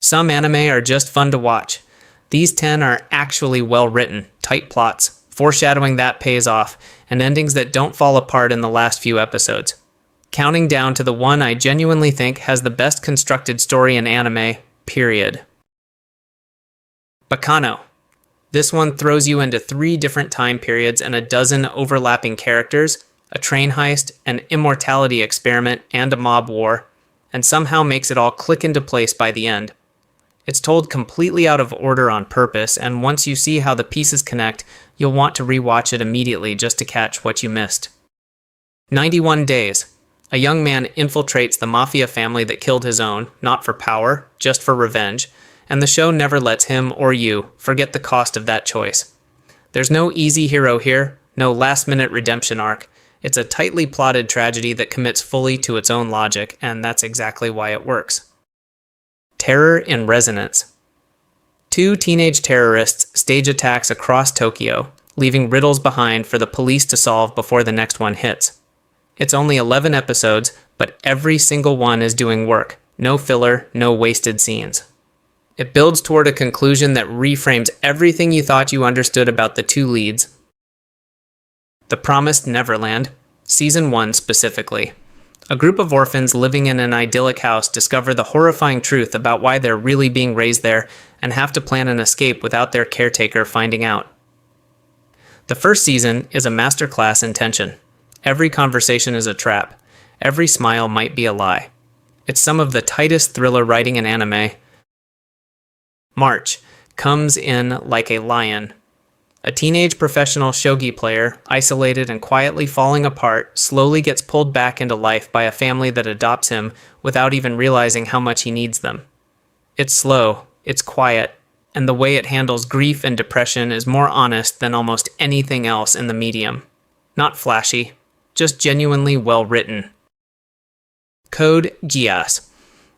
Some anime are just fun to watch. These 10 are actually well written, tight plots, foreshadowing that pays off, and endings that don't fall apart in the last few episodes. Counting down to the one I genuinely think has the best constructed story in anime, period. Baccano. This one throws you into 3 different time periods and a dozen overlapping characters, a train heist, an immortality experiment, and a mob war, and somehow makes it all click into place by the end. It's told completely out of order on purpose, and once you see how the pieces connect, you'll want to rewatch it immediately just to catch what you missed. 91 Days. A young man infiltrates the mafia family that killed his own, not for power, just for revenge, and the show never lets him or you forget the cost of that choice. There's no easy hero here, no last-minute redemption arc. It's a tightly plotted tragedy that commits fully to its own logic, and that's exactly why it works. Terror in Resonance. 2 teenage terrorists stage attacks across Tokyo, leaving riddles behind for the police to solve before the next one hits. It's only 11 episodes, but every single one is doing work. No filler, no wasted scenes. It builds toward a conclusion that reframes everything you thought you understood about the 2 leads. The Promised Neverland, Season 1 specifically. A group of orphans living in an idyllic house discover the horrifying truth about why they're really being raised there and have to plan an escape without their caretaker finding out. The first season is a masterclass in tension. Every conversation is a trap. Every smile might be a lie. It's some of the tightest thriller writing in anime. March comes in like a lion. A teenage professional shogi player, isolated and quietly falling apart, slowly gets pulled back into life by a family that adopts him without even realizing how much he needs them. It's slow, it's quiet, and the way it handles grief and depression is more honest than almost anything else in the medium. Not flashy, just genuinely well written. Code Geass.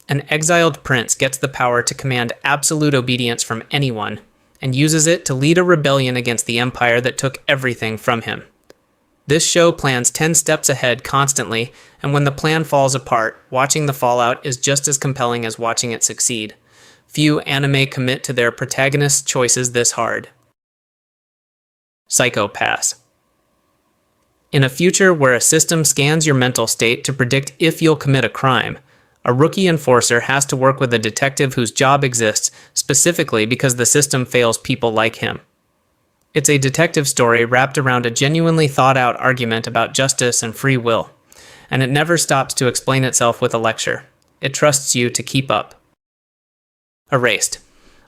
An exiled prince gets the power to command absolute obedience from anyone, and uses it to lead a rebellion against the empire that took everything from him. This show plans 10 steps ahead constantly, and when the plan falls apart, watching the fallout is just as compelling as watching it succeed. Few anime commit to their protagonist's choices this hard. Psycho Pass. In a future where a system scans your mental state to predict if you'll commit a crime, a rookie enforcer has to work with a detective whose job exists specifically because the system fails people like him. It's a detective story wrapped around a genuinely thought-out argument about justice and free will, and it never stops to explain itself with a lecture. It trusts you to keep up. Erased.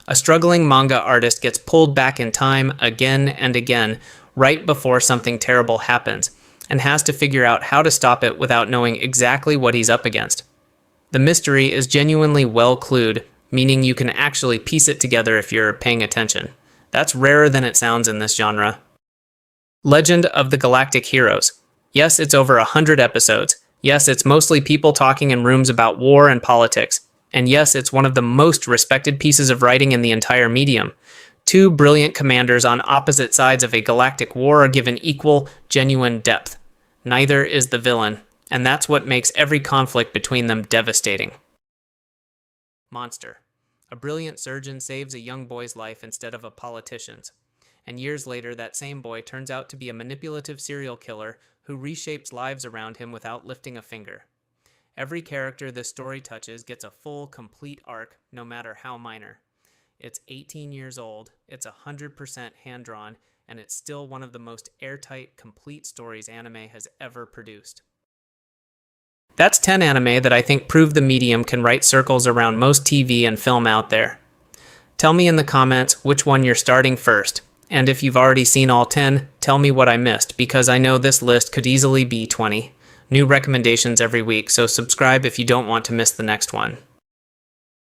A struggling manga artist gets pulled back in time again and again right before something terrible happens, and has to figure out how to stop it without knowing exactly what he's up against. The mystery is genuinely well clued, meaning you can actually piece it together if you're paying attention. That's rarer than it sounds in this genre. Legend of the Galactic Heroes. Yes, it's over 100 episodes. Yes, it's mostly people talking in rooms about war and politics. And yes, it's one of the most respected pieces of writing in the entire medium. 2 brilliant commanders on opposite sides of a galactic war are given equal, genuine depth. Neither is the villain, and that's what makes every conflict between them devastating. Monster. A brilliant surgeon saves a young boy's life instead of a politician's. And years later, that same boy turns out to be a manipulative serial killer who reshapes lives around him without lifting a finger. Every character this story touches gets a full, complete arc, no matter how minor. It's 18 years old, it's 100% hand-drawn, and it's still one of the most airtight, complete stories anime has ever produced. That's 10 anime that I think prove the medium can write circles around most TV and film out there. Tell me in the comments which one you're starting first, and if you've already seen all 10, tell me what I missed, because I know this list could easily be 20. New recommendations every week, so subscribe if you don't want to miss the next one.